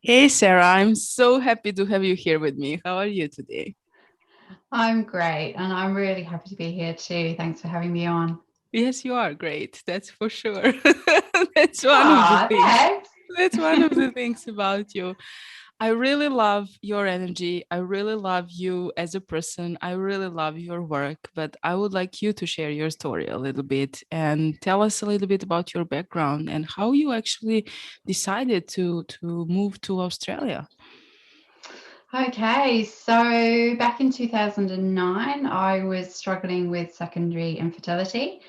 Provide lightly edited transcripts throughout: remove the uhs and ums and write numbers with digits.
Hey Sarah, I'm so happy to have you here with me. How are you today? I'm great, and I'm really happy to be here too. Thanks for having me on. Yes, you are great. That's for sure. That's one of the Ah, things. thanks. That's one of the things about you. I really love your energy. I really love you as a person. I really love your work, but I would like you to share your story a little bit and tell us a little bit about your background and how you actually decided to move to Australia. Okay, so back in 2009, I was struggling with secondary infertility.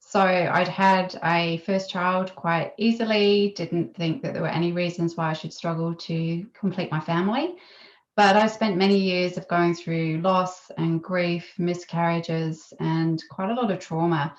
So I'd had a first child quite easily, didn't think that there were any reasons why I should struggle to complete my family. But I spent many years of going through loss and grief, miscarriages, and quite a lot of trauma.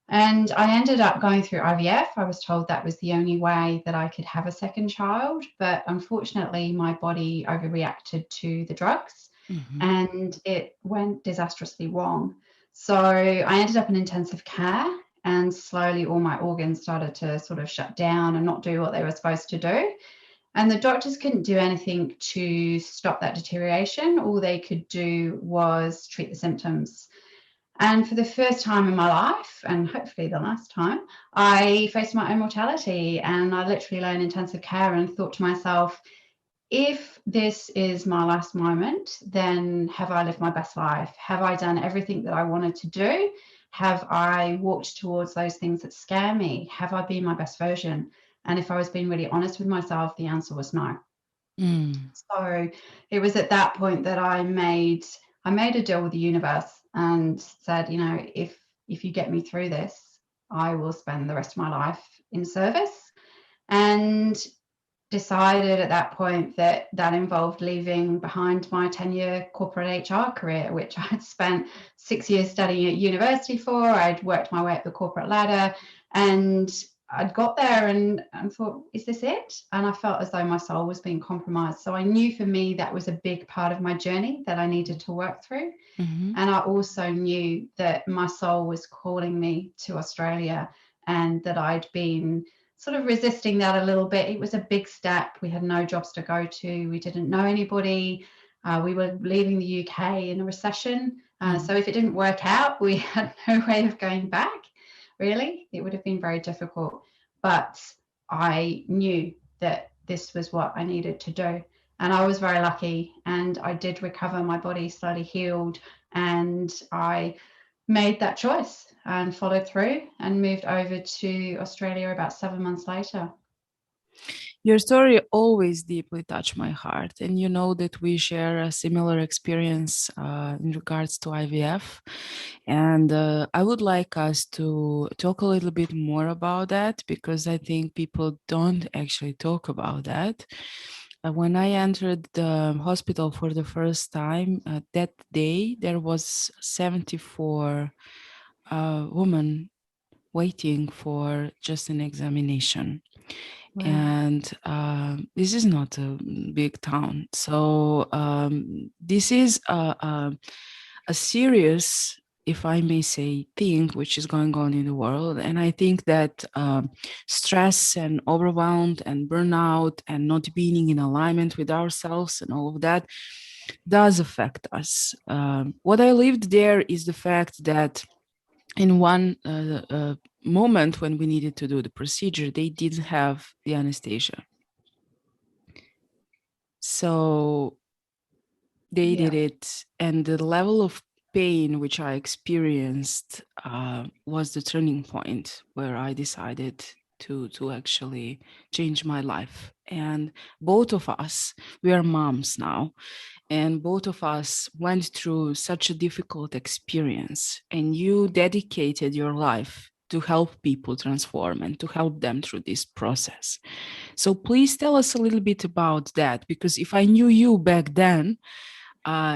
And I ended up going through IVF. I was told that was the only way that I could have a second child. But unfortunately, my body overreacted to the drugs Mhm. and it went disastrously wrong. So I ended up in intensive care, and slowly all my organs started to sort of shut down and not do what they were supposed to do. And the doctors couldn't do anything to stop that deterioration. All they could do was treat the symptoms. And for the first time in my life, and hopefully the last time, I faced my own mortality. And I literally lay in intensive care and thought to myself, if this is my last moment, then have I lived my best life? Have I done everything that I wanted to do? Have I walked towards those things that scare me? Have I been my best version? And if I was being really honest with myself, the answer was no. Mm. So it was at that point that I made a deal with the universe and said, if you get me through this, I will spend the rest of my life in service. And decided at that point that that involved leaving behind my 10-year corporate HR career, which I had spent 6 years studying at university for. I'd worked my way up the corporate ladder, and I'd got there and thought, is this it? And I felt as though my soul was being compromised. So I knew for me that was a big part of my journey that I needed to work through. Mhm. And I also knew that my soul was calling me to Australia, and that I'd been sort of resisting that a little bit. It was a big step. We had no jobs to go to, we didn't know anybody. We were leaving the UK in a recession. Mm. So if it didn't work out, we had no way of going back, really. It would have been very difficult. But I knew that this was what I needed to do. And I was very lucky, and I did recover. My body slowly healed, and I made that choice and followed through and moved over to Australia about 7 months later. Your story always deeply touched my heart, and you know that we share a similar experience in regards to IVF. And I would like us to talk a little bit more about that because I think people don't actually talk about that. When I entered the hospital for the first time, that day there was 74 women waiting for just an examination. Wow. And this is not a big town, so this is a serious, if I may say, thing which is going on in the world. And I think that stress and overwhelmed and burnout and not being in alignment with ourselves and all of that does affect us. What I lived there is the fact that in one moment when we needed to do the procedure, they didn't have the anesthesia. So they did Yeah. it. And the level of pain which I experienced was the turning point where I decided to actually change my life. And both of us, we are moms now, and both of us went through such a difficult experience, and you dedicated your life to help people transform and to help them through this process. So please tell us a little bit about that, because if I knew you back then,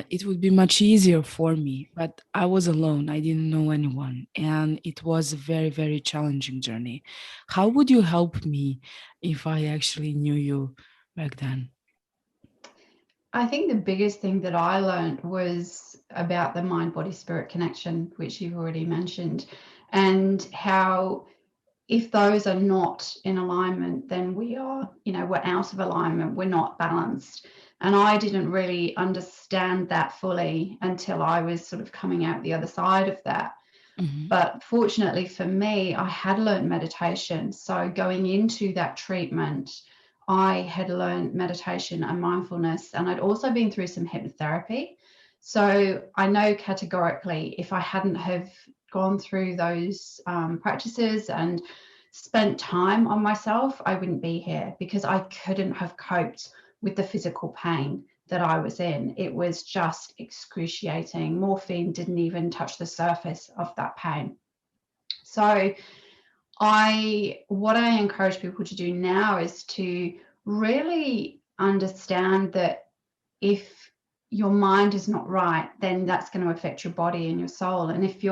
it would be much easier for me. But I was alone, I didn't know anyone, and it was a very, very challenging journey. How would you help me if I actually knew you back then? I think the biggest thing that I learned was about the mind body spirit connection, which you've already mentioned, and how if those are not in alignment, then we are, we're out of alignment, we're not balanced. And I didn't really understand that fully until I was sort of coming out the other side of that. Mm-hmm. But fortunately for me, I had learned meditation. So going into that treatment, I had learned meditation and mindfulness, and I'd also been through some hypnotherapy. So I know categorically, if I hadn't have gone through those practices and spent time on myself, I wouldn't be here, because I couldn't have coped with the physical pain that I was in. It was just excruciating. Morphine didn't even touch the surface of that pain. So what I encourage people to do now is to really understand that if your mind is not right, then that's going to affect your body and your soul. And if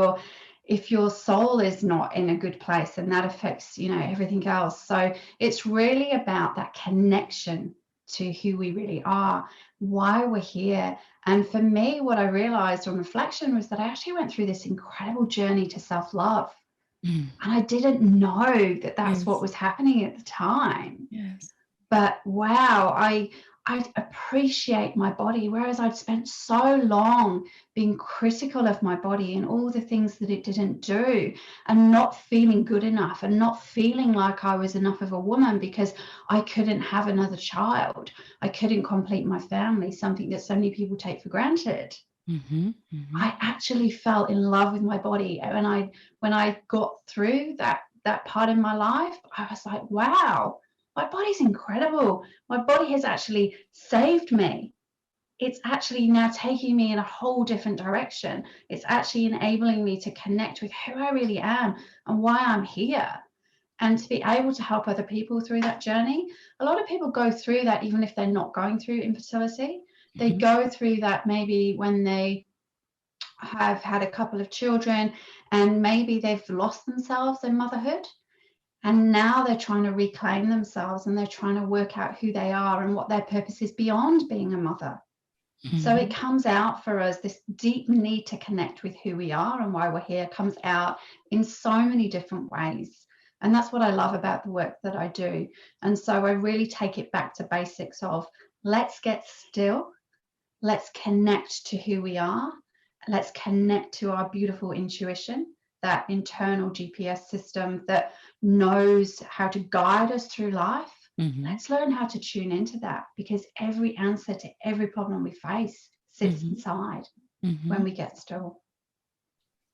your soul is not in a good place, then that affects, everything else. So it's really about that connection to who we really are, why we're here. And for me, what I realized on reflection was that I actually went through this incredible journey to self-love. Mm. And I didn't know that that's Yes. what was happening at the time. Yes. But wow, I appreciate my body, whereas I'd spent so long being critical of my body and all the things that it didn't do, and not feeling good enough, and not feeling like I was enough of a woman because I couldn't have another child. I couldn't complete my family, something that so many people take for granted. Mm-hmm. Mm-hmm. I actually fell in love with my body. And when I got through that part in my life, I was like, wow, my body's incredible. My body has actually saved me. It's actually now taking me in a whole different direction. It's actually enabling me to connect with who I really am and why I'm here, and to be able to help other people through that journey. A lot of people go through that even if they're not going through infertility. They go through that maybe when they have had a couple of children and maybe they've lost themselves in motherhood, and now they're trying to reclaim themselves and they're trying to work out who they are and what their purpose is beyond being a mother. Mm-hmm. So it comes out for us, this deep need to connect with who we are and why we're here comes out in so many different ways. And that's what I love about the work that I do. And so I really take it back to basics of, let's get still, let's connect to who we are, let's connect to our beautiful intuition, that internal GPS system that knows how to guide us through life. Mm-hmm. Let's learn how to tune into that, because every answer to every problem we face sits inside when we get still.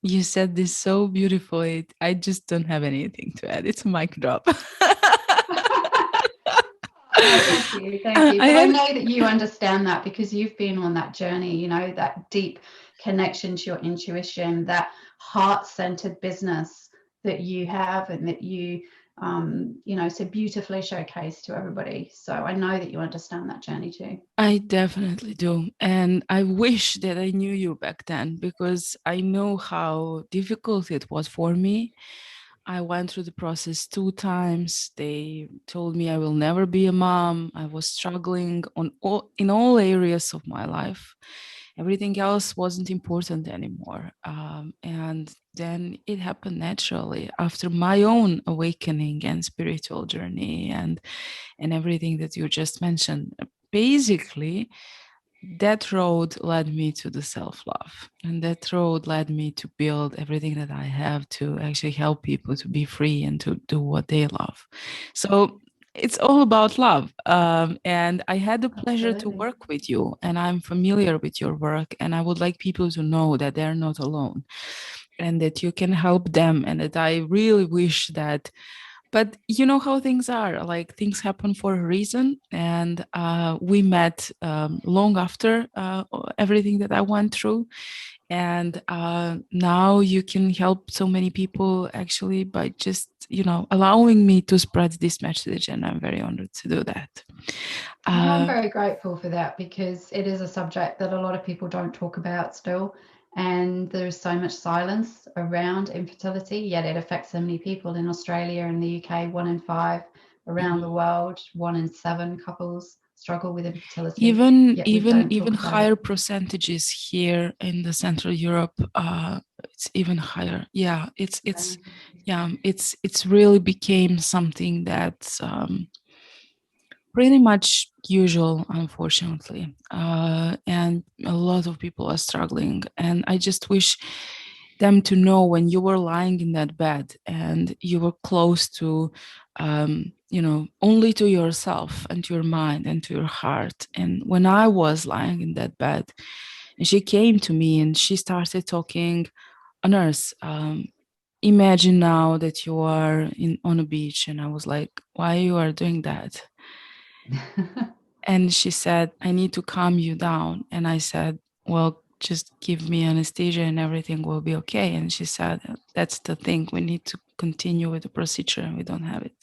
You said this so beautifully. I just don't have anything to add. It's a mic drop. Oh, thank you. But I know that you understand that because you've been on that journey, that deep connection to your intuition, that heart-centered business that you have and that you, so beautifully showcase to everybody. So I know that you understand that journey too. I definitely do. And I wish that I knew you back then, because I know how difficult it was for me. I went through the process 2 times. They told me I will never be a mom. I was struggling in all areas of my life. Everything else wasn't important anymore. And then it happened naturally after my own awakening and spiritual journey and everything that you just mentioned. Basically, that road led me to the self-love, and that road led me to build everything that I have to actually help people to be free and to do what they love. So it's all about love. And I had the pleasure to work with you, and I'm familiar with your work, and I would like people to know that they're not alone and that you can help them, and that I really wish that. But you know how things are, like things happen for a reason. And we met long after everything that I went through. And now you can help so many people actually by just, allowing me to spread this message. And I'm very honored to do that. I'm very grateful for that, because it is a subject that a lot of people don't talk about still. And there's so much silence around infertility, yet it affects so many people in Australia and the UK. 1 in 5 around the world, 1 in 7 couples struggle with infertility. Even higher percentages here in the Central Europe, it's even higher. Yeah, Yeah. it's really became something that's pretty much usual, unfortunately. And a lot of people are struggling. And I just wish them to know, when you were lying in that bed and you were close to, only to yourself and to your mind and to your heart. And when I was lying in that bed, and she came to me and she started talking, a nurse, imagine now that you are on a beach. And I was like, why you are doing that? And she said, I need to calm you down. And I said, well, just give me anesthesia and everything will be okay. And she said, that's the thing. We need to continue with the procedure and we don't have it.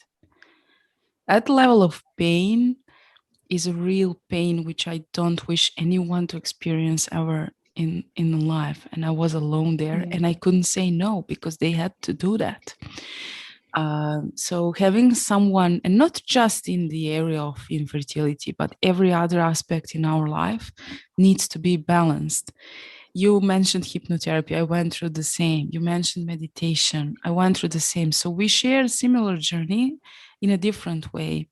That level of pain is a real pain, which I don't wish anyone to experience ever in life. And I was alone there Yeah. and I couldn't say no because they had to do that. So having someone, and not just in the area of infertility, but every other aspect in our life, needs to be balanced. You mentioned hypnotherapy. I went through the same. You mentioned meditation. I went through the same. So we share a similar journey in a different way.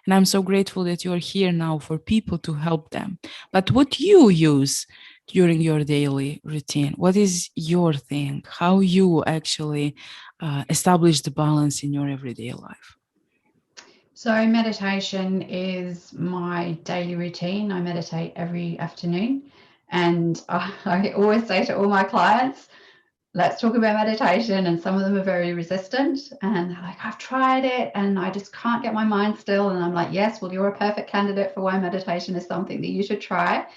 And I'm so grateful that you're here now for people to help them. But what you use during your daily routine, what is your thing? How you actually establish the balance in your everyday life? So meditation is my daily routine. I meditate every afternoon. And I always say to all my clients, let's talk about meditation. And some of them are very resistant and they're like, I've tried it and I just can't get my mind still. And I'm like, yes, well, you're a perfect candidate for why meditation is something that you should try.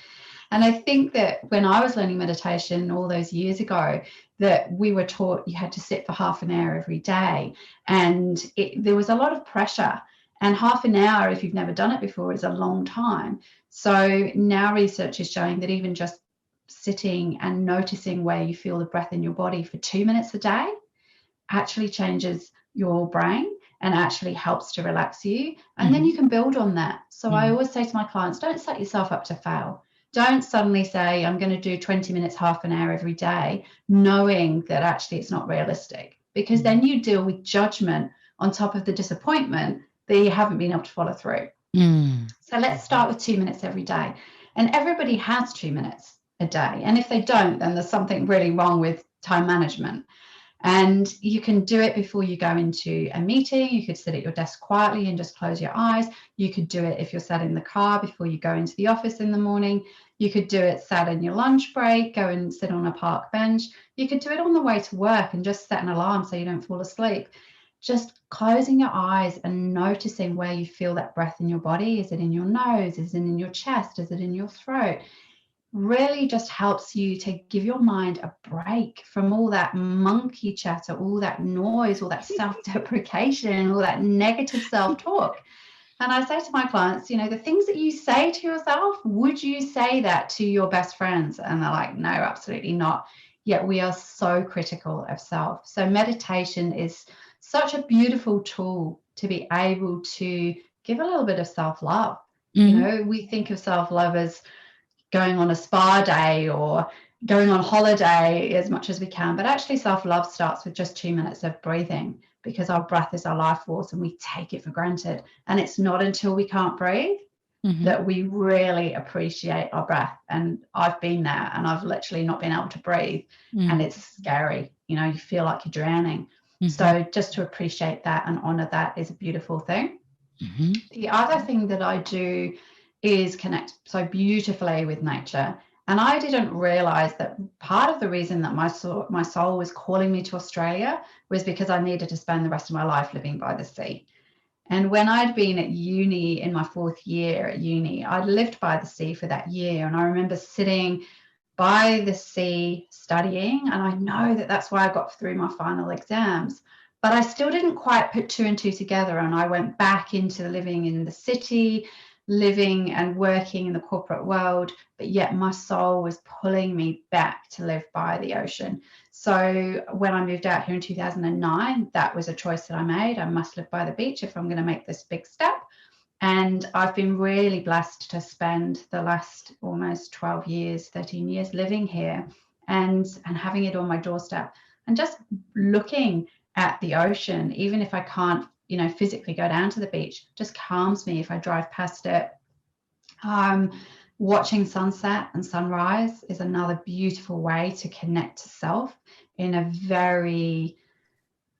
And I think that when I was learning meditation all those years ago, that we were taught you had to sit for half an hour every day. And there was a lot of pressure. And half an hour, if you've never done it before, is a long time. So now research is showing that even just sitting and noticing where you feel the breath in your body for 2 minutes a day actually changes your brain and actually helps to relax you. And then you can build on that. So I always say to my clients, don't set yourself up to fail. Don't suddenly say, I'm going to do 20 minutes, half an hour every day, knowing that actually it's not realistic, because then you deal with judgment on top of the disappointment that you haven't been able to follow through. So let's start with 2 minutes every day. And everybody has 2 minutes a day. And if they don't, then there's something really wrong with time management. And you can do it before you go into a meeting. You could sit at your desk quietly and just close your eyes. You could do it if you're sat in the car before you go into the office in the morning. You could do it sat in your lunch break, go and sit on a park bench. You could do it on the way to work and just set an alarm so you don't fall asleep. Just closing your eyes and noticing where you feel that breath in your body. Is it in your nose? Is it in your chest? Is it in your throat? Really just helps you to give your mind a break from all that monkey chatter, all that noise, all that self-deprecation, all that negative self-talk. And I say to my clients, the things that you say to yourself, would you say that to your best friends? And they're like, no, absolutely not. Yet we are so critical of self. So meditation is such a beautiful tool to be able to give a little bit of self-love. We think of self-love as going on a spa day or going on holiday as much as we can. But actually self-love starts with just 2 minutes of breathing, because our breath is our life force and we take it for granted. And it's not until we can't breathe that we really appreciate our breath. And I've been there and I've literally not been able to breathe. And it's scary. You feel like you're drowning. So just to appreciate that and honor that is a beautiful thing. The other thing that I do is connect so beautifully with nature. And I didn't realize that part of the reason that my soul was calling me to Australia was because I needed to spend the rest of my life living by the sea. And when I'd been at uni in my 4th year at uni, I'd lived by the sea for that year. And I remember sitting by the sea studying. And I know that that's why I got through my final exams. But I still didn't quite put 2 and 2 together. And I went back into living in the city, living and working in the corporate world, but yet my soul was pulling me back to live by the ocean. So when I moved out here in 2009, that was a choice that I made. I must live by the beach if I'm going to make this big step. And I've been really blessed to spend the last almost 12 years, 13 years living here. and having it on my doorstep, and just looking at the ocean, even if I can't, physically go down to the beach, just calms me if I drive past it. Watching sunset and sunrise is another beautiful way to connect to self in a very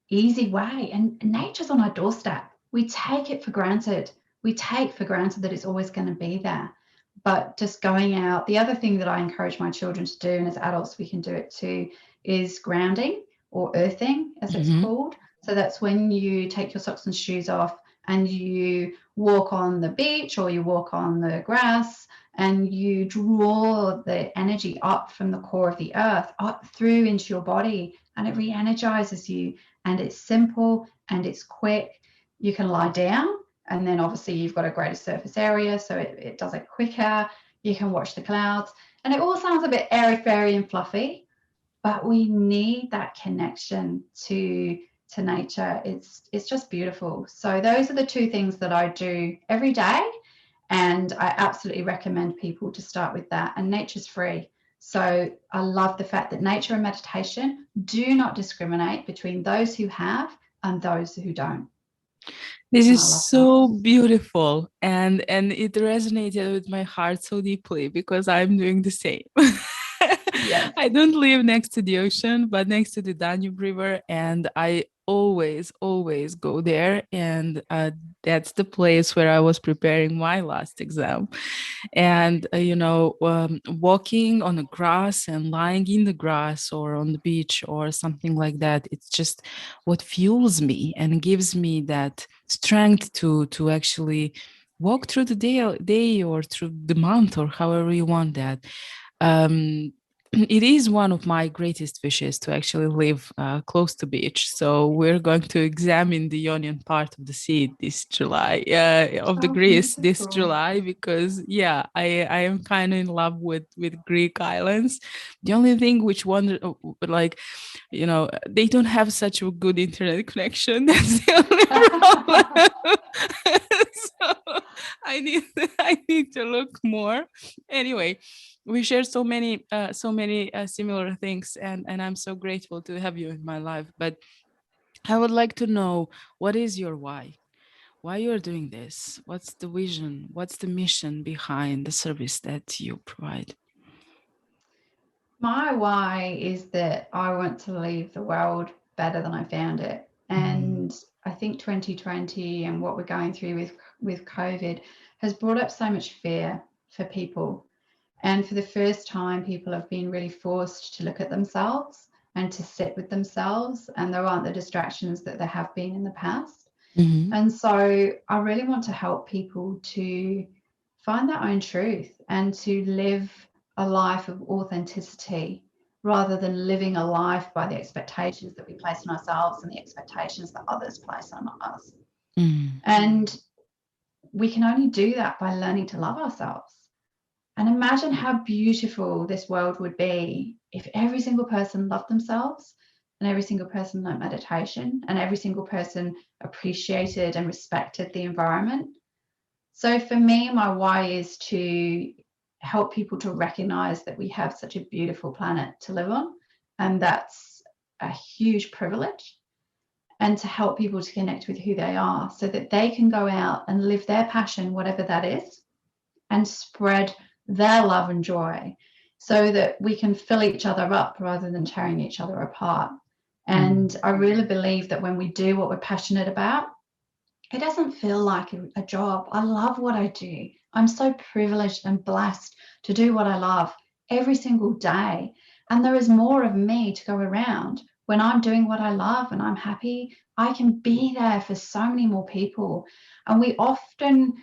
easy way. And nature's on our doorstep. We take it for granted. We take for granted that it's always going to be there. But just going out, the other thing that I encourage my children to do, and as adults we can do it too, is grounding or earthing, as it's called. So that's when you take your socks and shoes off and you walk on the beach or you walk on the grass and you draw the energy up from the core of the earth up through into your body, and it re-energizes you. And it's simple and it's quick. You can lie down, and then obviously you've got a greater surface area, so it does it quicker. You can watch the clouds, and it all sounds a bit airy fairy and fluffy, but we need that connection to nature. It's just beautiful. So those are the two things that I do every day, and I absolutely recommend people to start with that. And nature's free. So I love the fact that nature and meditation do not discriminate between those who have and those who don't. This And is I love that. so beautiful, and it resonated with my heart so deeply because I'm doing the same. Yes. I don't live next to the ocean, but next to the Danube River, and I always go there. And that's the place where I was preparing my last exam. And walking on the grass and lying in the grass or on the beach or something like that, it's just what fuels me and gives me that strength to actually walk through the day or through the month or however you want that. um, it is one of my greatest wishes to actually live close to beach. So we're going to examine the Ionian part of the sea this July, of the Oh, Greece this beautiful. July, because I am kind of in love with Greek islands. The only thing which wonder, like, they don't have such a good internet connection. That's the only problem. So I need to look more. Anyway, we share so many similar things, and I'm so grateful to have you in my life. But I would like to know, what is your why you're doing this? What's the vision? What's the mission behind the service that you provide? My why is that I want to leave the world better than I found it. Mm. And I think 2020 and what we're going through with COVID has brought up so much fear for people. And for the first time, people have been really forced to look at themselves and to sit with themselves, and there aren't the distractions that there have been in the past. Mhm. And so I really want to help people to find their own truth and to live a life of authenticity rather than living a life by the expectations that we place on ourselves and the expectations that others place on us. Mm. And we can only do that by learning to love ourselves. And imagine how beautiful this world would be if every single person loved themselves and every single person learned meditation and every single person appreciated and respected the environment. So for me, my why is to help people to recognize that we have such a beautiful planet to live on, and that's a huge privilege, and to help people to connect with who they are so that they can go out and live their passion, whatever that is, and spread their love and joy so that we can fill each other up rather than tearing each other apart. Mm. And I really believe that when we do what we're passionate about, it doesn't feel like a job. I love what I do. I'm so privileged and blessed to do what I love every single day. And there is more of me to go around. When I'm doing what I love and I'm happy, I can be there for so many more people. And we often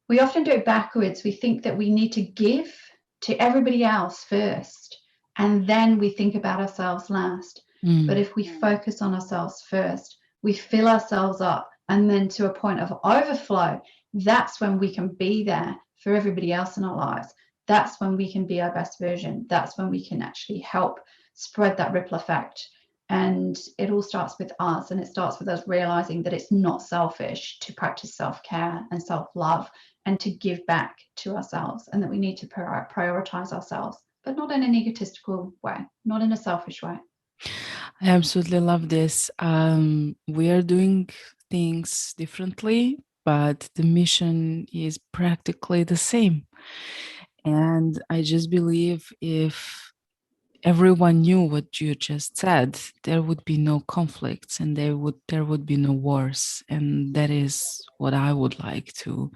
do it backwards. We think that we need to give to everybody else first, and then we think about ourselves last. But Mm. if we focus on ourselves first, we fill ourselves up, and then to a point of overflow, that's when we can be there for everybody else in our lives. That's when we can be our best version. That's when we can actually help spread that ripple effect. And it all starts with us, and it starts with us realizing that it's not selfish to practice self-care and self-love and to give back to ourselves, and that we need to prioritize ourselves but not in an egotistical way, not in a selfish way. I absolutely love this. We are doing things differently, but the mission is practically the same. And I just believe if everyone knew what you just said, there would be no conflicts and there would be no wars. And that is what I would like to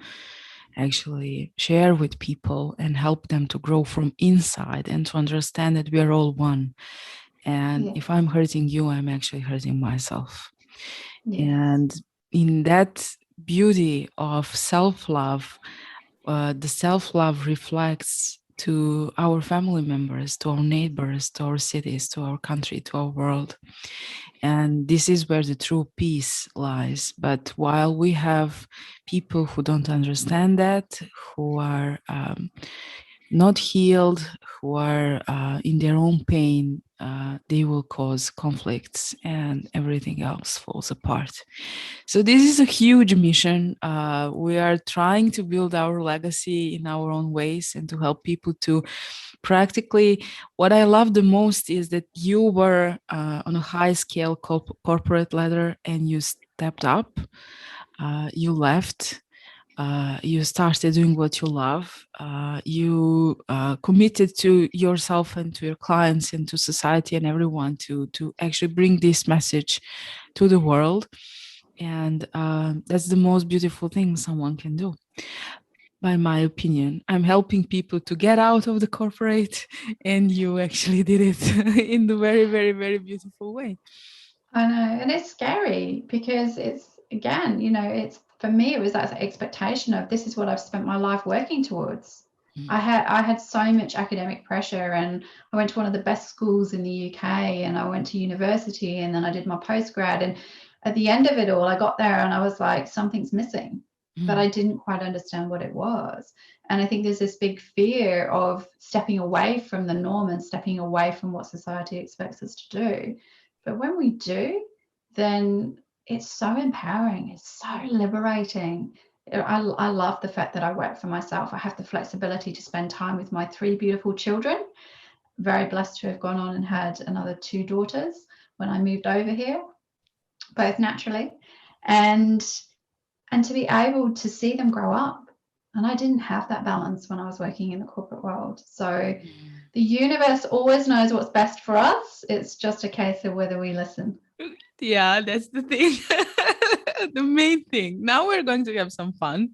actually share with people and help them to grow from inside and to understand that we are all one. And Yes, if I'm hurting you, I'm actually hurting myself. yes, And in that beauty of self-love, the self-love reflects to our family members, to our neighbors, to our cities, to our country, to our world. And this is where the true peace lies. But while we have people who don't understand that, who are not healed, who are in their own pain, they will cause conflicts and everything else falls apart. So, this is a huge mission. We are trying to build our legacy in our own ways and to help people to practically. What I love the most is that you were on a high scale corporate ladder and you stepped up, you left, you started doing what you love, you committed to yourself and to your clients and to society and everyone to actually bring this message to the world. And that's the most beautiful thing someone can do, by my opinion. I'm helping people to get out of the corporate, and you actually did it in the very, very, very beautiful way. I know, and it's scary because it's again, it's for me it was that expectation of this is what I've spent my life working towards. Mm, I had so much academic pressure, and I went to one of the best schools in the UK, and I went to university, and then I did my postgrad, and at the end of it all, I got there and I was like, something's missing, but mm, I didn't quite understand what it was. And I think there's this big fear of stepping away from the norm and stepping away from what society expects us to do. But when we do, then it's so empowering. It's so liberating. I love the fact that I work for myself. I have the flexibility to spend time with my 3 beautiful children. Very blessed to have gone on and had another 2 daughters when I moved over here, both naturally, and to be able to see them grow up. And I didn't have that balance when I was working in the corporate world. So mm. the universe always knows what's best for us. It's just a case of whether we listen. Yeah, that's the thing. The main thing. Now we're going to have some fun.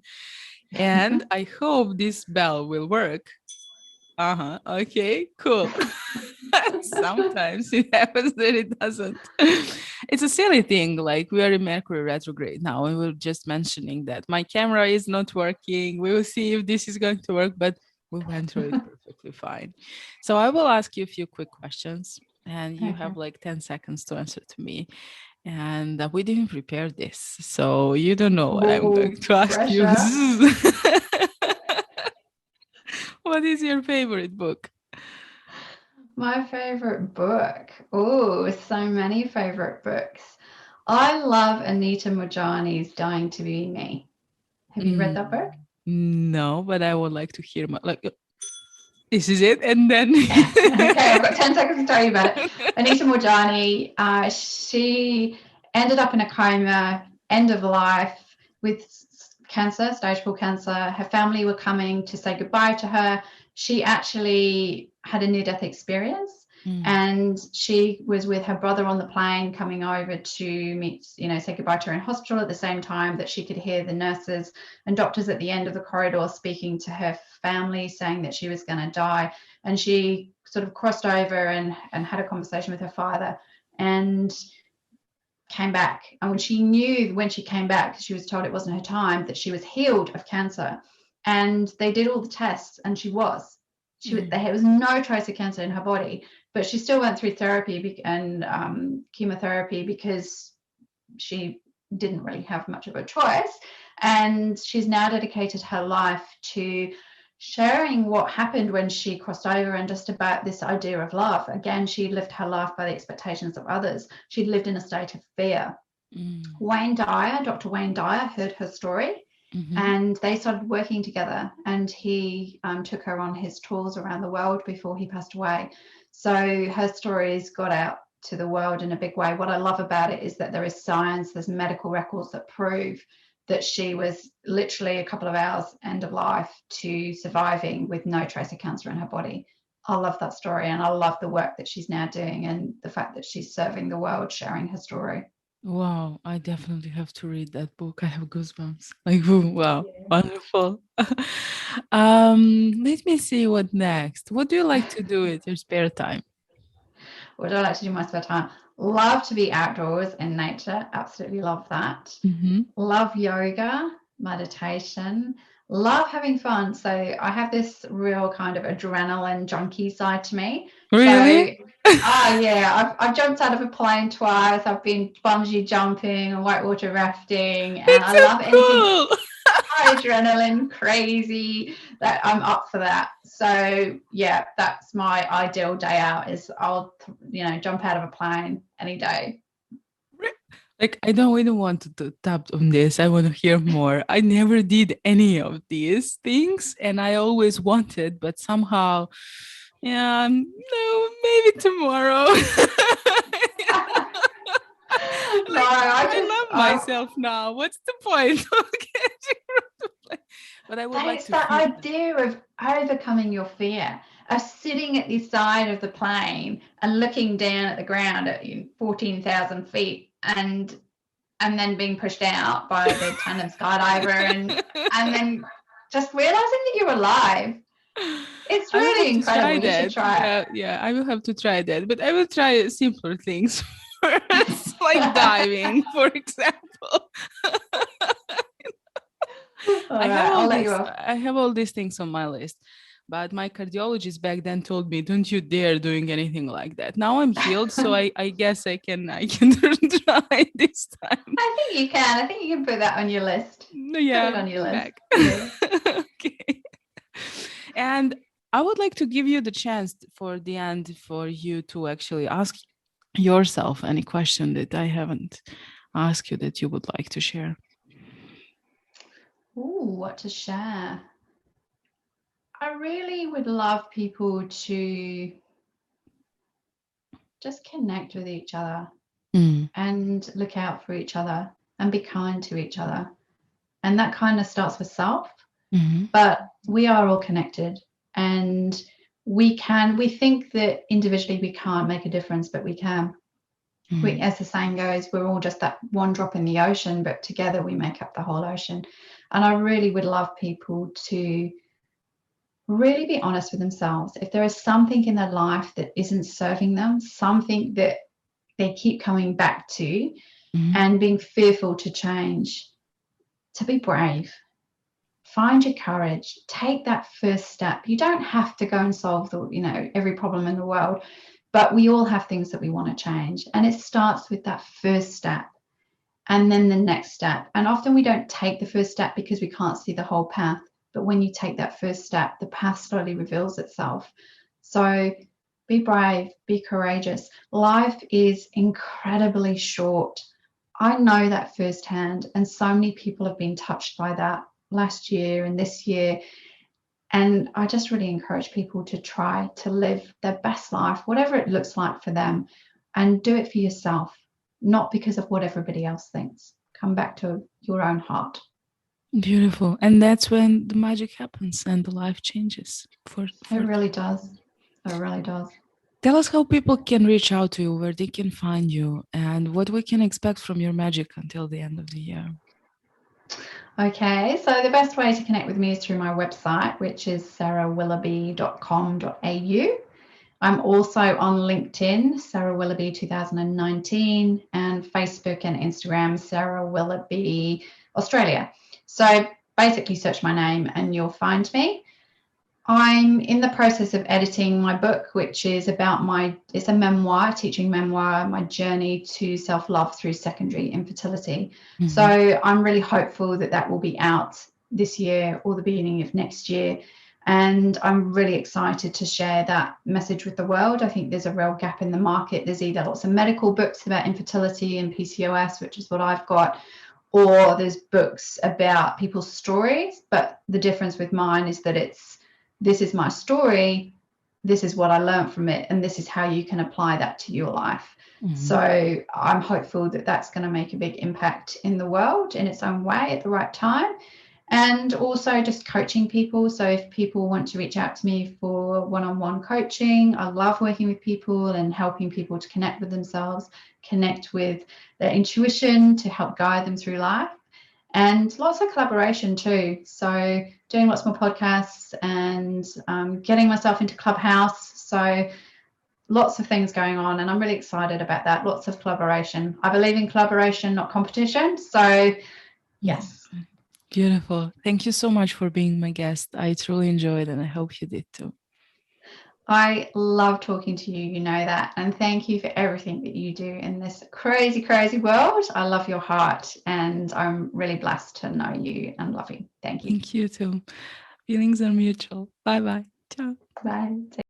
And I hope this bell will work. Uh-huh. Okay, cool. Sometimes it happens that it doesn't. It's a silly thing. Like we are in Mercury retrograde now, and we're just mentioning that my camera is not working. We will see if this is going to work, but we went through it perfectly fine. So I will ask you a few quick questions, and you Okay. have like 10 seconds to answer to me. And we didn't prepare this, so you don't know what I'm going Oh, to ask you. pressure. What is your favorite book? My favorite book. Oh, so many favorite books. I love Anita Mojani's Dying to Be Me. Have you read that Mm, book? no, but I would like to hear my like. This is it, and then. Okay, I've got 10 seconds to tell you about it. Anita Mojani, she ended up in a coma, end of life with cancer, stage 4 cancer. Her family were coming to say goodbye to her. She actually had a near death experience, Mm, and she was with her brother on the plane coming over to meet, say goodbye to her in hospital at the same time that she could hear the nurses and doctors at the end of the corridor speaking to her family saying that she was going to die. And she sort of crossed over and had a conversation with her father and came back. And when she knew when she came back, she was told it wasn't her time, that she was healed of cancer. And they did all the tests, and she was. There was no trace of cancer in her body, but she still went through therapy and chemotherapy because she didn't really have much of a choice. And she's now dedicated her life to sharing what happened when she crossed over and just about this idea of love. Again, she lived her life by the expectations of others. She'd lived in a state of fear. mm, Dr. Wayne Dyer, heard her story, Mm-hmm. And they started working together, and he took her on his tours around the world before he passed away. So her stories got out to the world in a big way. What I love about it is that there is science, there's medical records that prove that she was literally a couple of hours end of life to surviving with no trace of cancer in her body. I love that story, and I love the work that she's now doing and the fact that she's serving the world, sharing her story. Wow, I definitely have to read that book. I have goosebumps. Like, ooh, wow, wonderful. Let me see what next. What do you like to do with your spare time? What do I like to do in my spare time? Love to be outdoors in nature. Absolutely love that. Mm-hmm. Love yoga, meditation. Love having fun. So I have this real kind of adrenaline junkie side to me. So, Really? oh yeah, I've jumped out of a plane twice. I've been bungee jumping and whitewater rafting, and That's I so love anything cool. adrenaline crazy. That I'm up for that. So yeah, that's my ideal day out. Is I'll jump out of a plane any day. Like, I don't really want to tap on this. I want to hear more. I never did any of these things, and I always wanted, but somehow, yeah, no, maybe tomorrow. No, Like, I I just love myself now. What's the point of getting rid of the play? But I would like it's to that feel that. idea of overcoming your fear, of sitting at the side of the plane and looking down at the ground at 14,000 feet, and then being pushed out by the tandem skydiver, and then just realizing that you're alive. It's I will really have to incredible. try You should that. try Yeah, yeah, I will have to try that. But I will try simpler things first, like diving, for example. it. All right, I'll let you off. I have all these things on my list. But my cardiologist back then told me, "Don't you dare doing anything like that." Now I'm healed, so I guess I can try this time. I think you can. I think you can put that on your list. No, Put it yeah, on your list. back. Yeah. Okay. And I would like to give you the chance for the end for you to actually ask yourself any question that I haven't asked you that you would like to share. Ooh, what to share? I really would love people to just connect with each other Mm, and look out for each other and be kind to each other. And that kindness starts with self, mhm, but we are all connected, and we think that individually we can't make a difference, but we can. mhm, As the saying goes, we're all just that one drop in the ocean, but together we make up the whole ocean. And I really would love people to really be honest with themselves. If there is something in their life that isn't serving them, something that they keep coming back to mhm, and being fearful to change, to be brave. Find your courage, take that first step. You don't have to go and solve every problem in the world, but we all have things that we want to change, and it starts with that first step and then the next step. And often we don't take the first step because we can't see the whole path, but when you take that first step, the path slowly reveals itself. So be brave, be courageous. Life is incredibly short. I know that firsthand, and so many people have been touched by that last year and this year. And I just really encourage people to try to live their best life, whatever it looks like for them, and do it for yourself, not because of what everybody else thinks. Come back to your own heart. beautiful. And that's when the magic happens and the life changes It for really does. It really does. Tell us how people can reach out to you, where they can find you, and what we can expect from your magic until the end of the year. Okay, so the best way to connect with me is through my website, which is sarahwilloughby.com.au. I'm also on LinkedIn, Sarah Willoughby 2019, and Facebook and Instagram, Sarah Willoughby Australia. So basically search my name and you'll find me. I'm in the process of editing my book, which is it's a memoir, teaching memoir, my journey to self-love through secondary infertility. Mhm. So I'm really hopeful that that will be out this year or the beginning of next year. And I'm really excited to share that message with the world. I think there's a real gap in the market. There's either lots of medical books about infertility and PCOS, which is what I've got, or there's books about people's stories, but the difference with mine is that this is my story, this is what I learned from it, and this is how you can apply that to your life. So I'm hopeful that that's going to make a big impact in the world in its own way at the right time. And also just coaching people. So if people want to reach out to me for one-on-one coaching, I love working with people and helping people to connect with themselves, connect with their intuition to help guide them through life. And lots of collaboration too. So doing lots more podcasts and getting myself into Clubhouse. So lots of things going on, and I'm really excited about that. Lots of collaboration. I believe in collaboration, not competition. So yes. Beautiful. Thank you so much for being my guest. I truly enjoyed, and I hope you did too. I love talking to you, you know that. And thank you for everything that you do in this crazy, crazy world. I love your heart, and I'm really blessed to know you and love you. Thank you. Thank you too. Feelings are mutual. Bye bye. Ciao. Bye. Take care.